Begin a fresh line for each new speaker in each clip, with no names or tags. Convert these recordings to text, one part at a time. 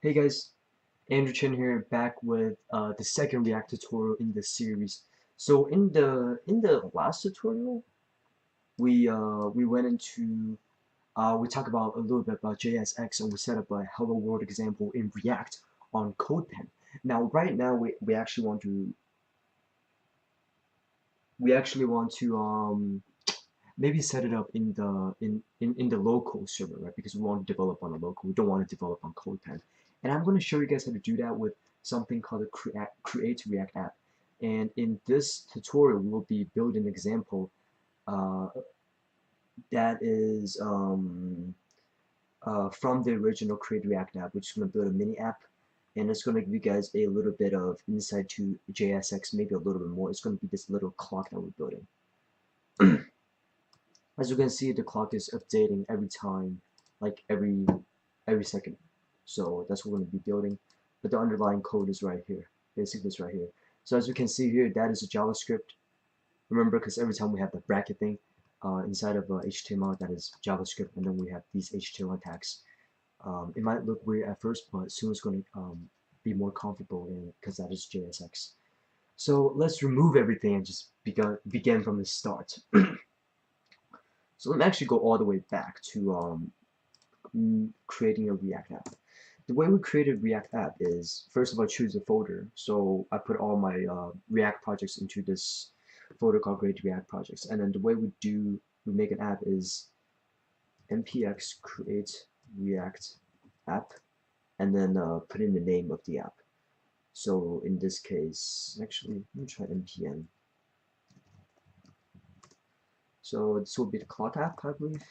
Hey guys, Andrew Chen here, back with the second React tutorial in the series. So in the last tutorial, we went into we talked about a little bit about JSX and we set up a hello world example in React on CodePen. Now right now we actually want to maybe set it up in the local server, right? Because we want to develop on a local. We don't want to develop on CodePen. And I'm going to show you guys how to do that with something called a Create React App. And in this tutorial, we'll be building an example uh, that is from the original Create React App, which is going to build a mini app. And it's going to give you guys a little bit of insight to JSX, maybe a little bit more. It's going to be this little clock that we're building. As you can see, the clock is updating every time, like every second. So that's what we're going to be building. But the underlying code is right here. Basically, it's right here. So as you can see here, that is a JavaScript. Remember, because every time we have the bracket thing inside of HTML, that is JavaScript, and then we have these HTML tags. It might look weird at first, but soon it's going to be more comfortable because that is JSX. So let's remove everything and just begin from the start. So let me actually go all the way back to creating a React app. The way we create a React app is, first of all, choose a folder. So I put all my React projects into this folder called Create React Projects. And then the way we make an app is npx create React app, and then put in the name of the app. So in this case, actually, let me try npm. So this will be the clock app, I believe.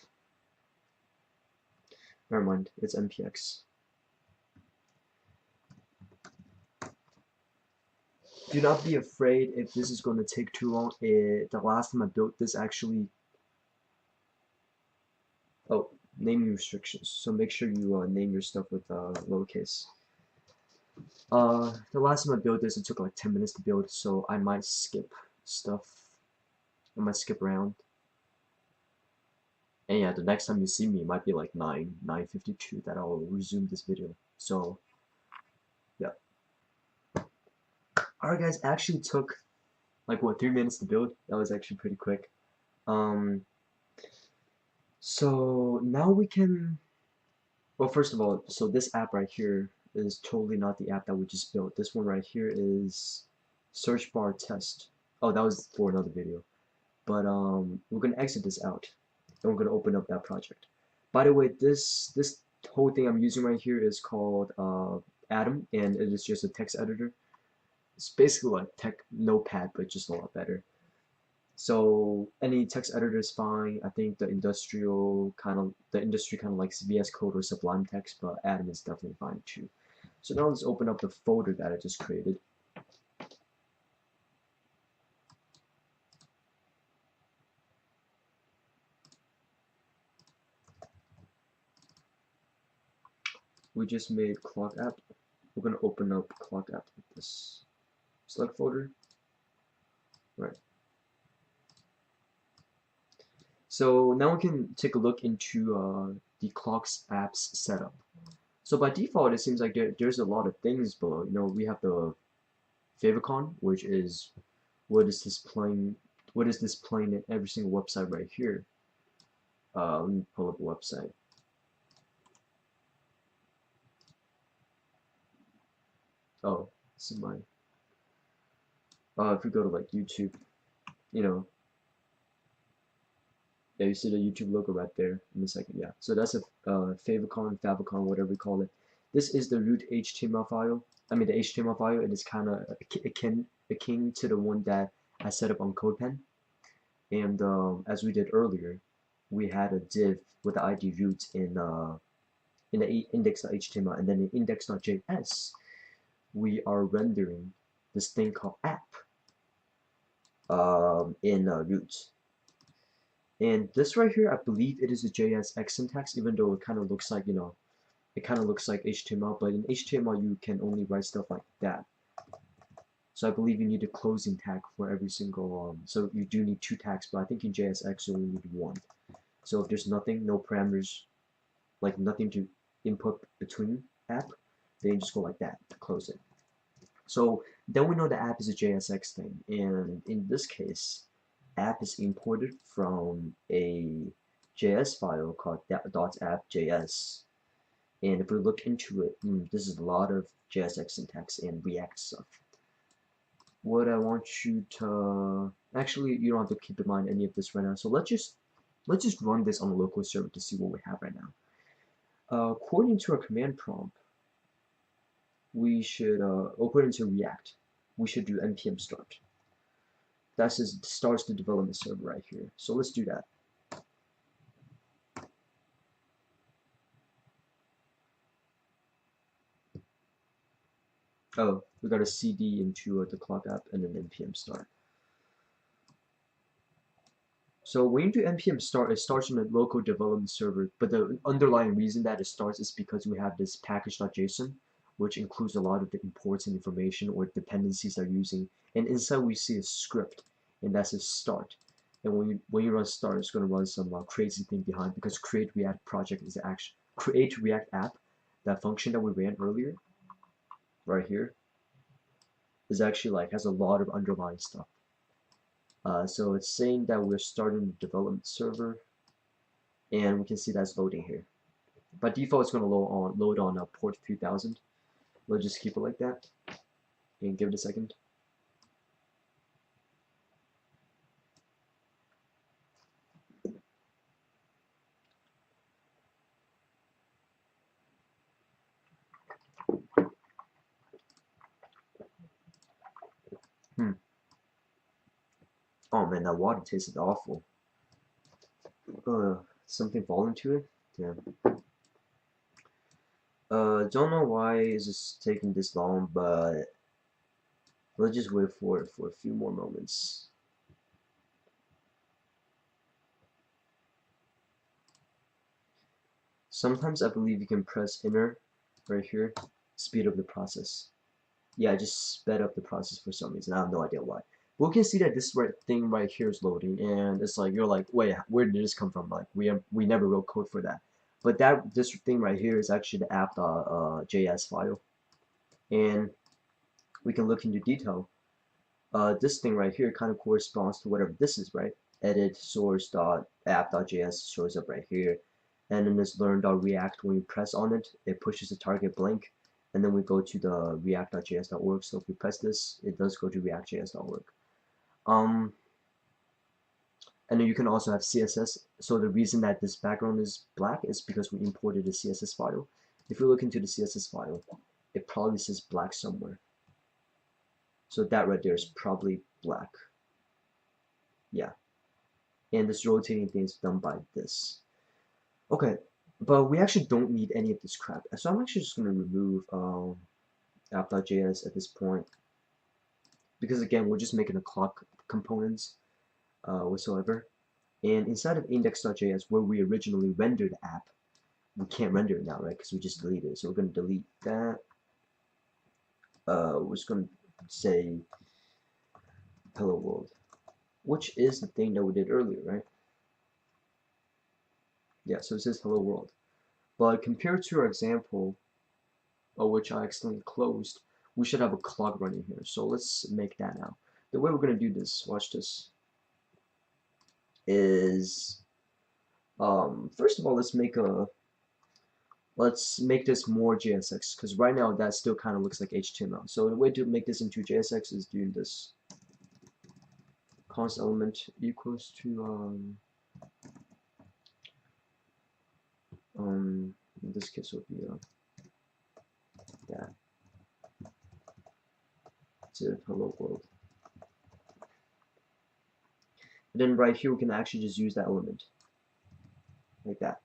Never mind, it's npx. Do not be afraid if this is going to take too long. The last time I built this actually, oh, naming restrictions. So make sure you name your stuff with lowercase. The last time I built this, it took like 10 minutes to build, so I might skip stuff. I might skip around. And yeah, the next time you see me, it might be like 9:52 that I'll resume this video. So yeah. Alright guys, actually took like what, 3 minutes to build. That was actually pretty quick. Um, so now we can, well, first of all, so this app right here is totally not the app that we just built. This one right here is search bar test. Oh, that was for another video. But we're gonna exit this out, and we're gonna open up that project. By the way, this whole thing I'm using right here is called Atom, and it is just a text editor. It's basically like tech Notepad, but just a lot better. So any text editor is fine. I think the industry kind of likes VS Code or Sublime Text, but Atom is definitely fine too. So now let's open up the folder that I just created. We just made clock app. We're gonna open up clock app with this select folder. Right. So now we can take a look into the clocks apps setup. So by default, it seems like there's a lot of things below. You know, we have the favicon, which is what is displaying in every single website right here. Let me pull up a website. Oh, this is mine. If we go to like YouTube, you know, yeah, you see the YouTube logo right there in a second. Yeah, so that's a favicon, whatever we call it. This is the root HTML file. I mean the HTML file. It is kind of akin to the one that I set up on CodePen. And as we did earlier, we had a div with the ID root in the index.html, and then in index.js, we are rendering this thing called app in root. And this right here, I believe it is a JSX syntax, even though it kind of looks like, you know, it kind of looks like HTML, but in HTML you can only write stuff like that. So I believe you need a closing tag for every single, so you do need 2 tags, but I think in JSX you only need 1. So if there's nothing, no parameters, like nothing to input between app, then you just go like that to close it. So then we know the app is a JSX thing, and in this case, app is imported from a JS file called .app.js. And if we look into it, this is a lot of JSX syntax and React stuff. What I want you to actually, you don't have to keep in mind any of this right now. So let's just run this on a local server to see what we have right now. According to our command prompt, we should according to React, we should do npm start. That says starts the development server right here. So let's do that. Oh, we got a cd into the clock app and then npm start. So when you do npm start, it starts on a local development server, but the underlying reason that it starts is because we have this package.json, which includes a lot of the imports and information or dependencies they're using, and inside we see a script, and that says start. And when you run start, it's going to run some crazy thing behind, because create react project is actually create react app. That function that we ran earlier, right here, is actually like has a lot of underlying stuff. So it's saying that we're starting the development server, and we can see that's loading here. By default, it's going to load on port 3000. Let's just keep it like that and give it a second. Oh man, that water tasted awful. Something falling to it? Damn. Don't know why it's just taking this long, but let's just wait for it for a few more moments. Sometimes I believe you can press enter right here, speed up the process. Yeah, I just sped up the process for some reason. I have no idea why. But we can see that this thing right here is loading, and it's like you're like, wait, where did this come from? Like we never wrote code for that. But this thing right here is actually the app.js file, and we can look into detail. This thing right here kind of corresponds to whatever this is, right? Edit source.app.js shows up right here, and then this learn.react. When you press on it, it pushes the target blank, and then we go to the react.js.org. So if we press this, it does go to react.js.org. And then you can also have CSS. So the reason that this background is black is because we imported a CSS file. If you look into the CSS file, it probably says black somewhere. So that right there is probably black. Yeah. And this rotating thing is done by this. Okay, but we actually don't need any of this crap. So I'm actually just going to remove app.js at this point. Because again, we're just making a clock components whatsoever. And inside of index.js, where we originally rendered the app, we can't render it now, right? Because we just deleted it. So we're going to delete that. We're just going to say hello world, which is the thing that we did earlier, right? Yeah, so it says hello world. But compared to our example, which I accidentally closed, we should have a clock running here. So let's make that now. The way we're going to do this, watch this, is first of all, let's make this more JSX, because right now that still kind of looks like HTML. So the way to make this into JSX is doing this const element equals to in this case would be that to hello world. And then right here we can actually just use that element like that.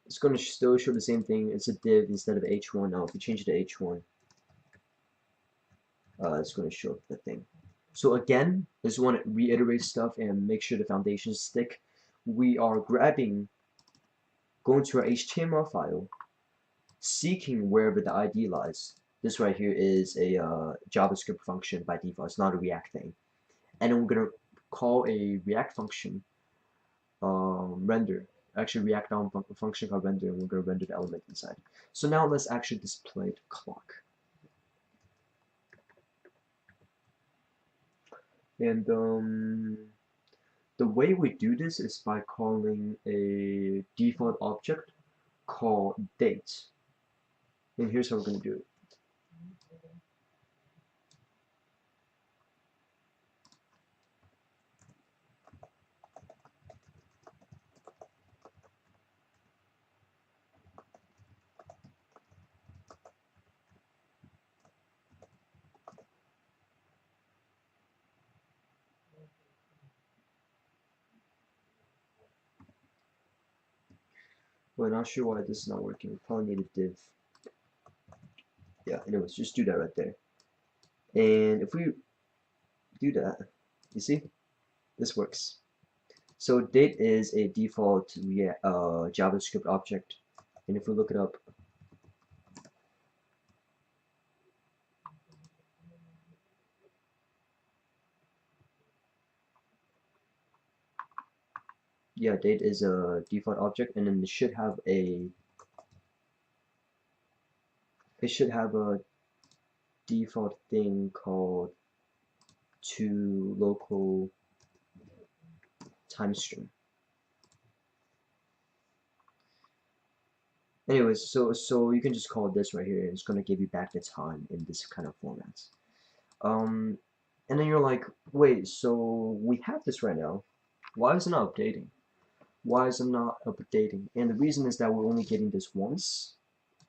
It's going to still show the same thing. It's a div instead of h1. Now if we change it to h1, it's going to show the thing. So again, I just want to reiterate stuff and make sure the foundations stick. We are going to our HTML file, seeking wherever the ID lies. This right here is a JavaScript function by default. It's not a React thing. And then we're going to call a React function render. actually React DOM function called render, and we're going to render the element inside. So now let's actually display the clock. And the way we do this is by calling a default object called date. And here's how we're going to do it. Well, not sure why this is not working. We probably need a div. Yeah, anyways, just do that right there. And if we do that, you see, this works. So date is a default JavaScript object, and if we look it up, yeah, date is a default object, and then it should have a default thing called to local time string. Anyways, so you can just call this right here, and it's gonna give you back the time in this kind of formats. And then you're like, wait, so we have this right now. Why is it not updating? Why is it not updating? And the reason is that we're only getting this once,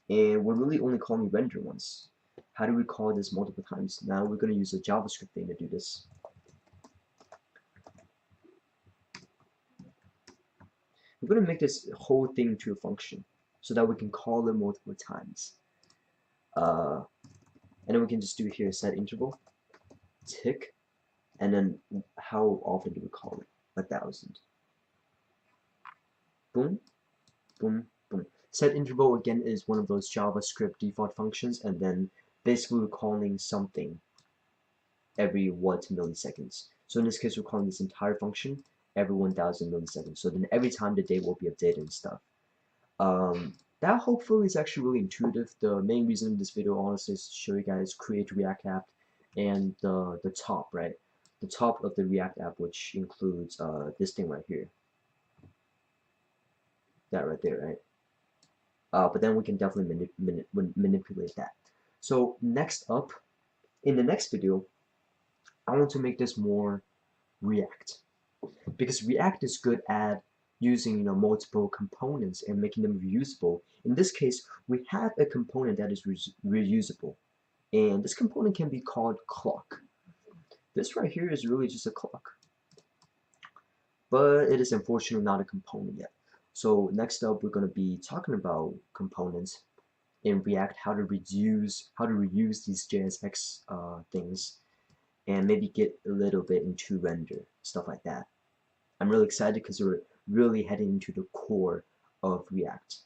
and we're really only calling render once. How do we call this multiple times? Now we're going to use a JavaScript thing to do this. We're going to make this whole thing to a function so that we can call it multiple times. And then we can just do here set interval, tick, and then how often do we call it? 1,000. Boom, boom, boom. Set interval again is one of those JavaScript default functions, and then basically we're calling something every 1 milliseconds. So in this case, we're calling this entire function every 1,000 milliseconds. So then every time the date will be updated and stuff. That hopefully is actually really intuitive. The main reason of this video, honestly, is to show you guys create React app and the top, right? The top of the React app, which includes this thing right here. That right there, right? But then we can definitely manipulate that. So next up, in the next video, I want to make this more React, because React is good at using multiple components and making them reusable. In this case, we have a component that is reusable, and this component can be called clock. This right here is really just a clock, but it is unfortunately not a component yet. So next up, we're going to be talking about components in React, how to reuse these JSX things, and maybe get a little bit into render, stuff like that. I'm really excited because we're really heading into the core of React.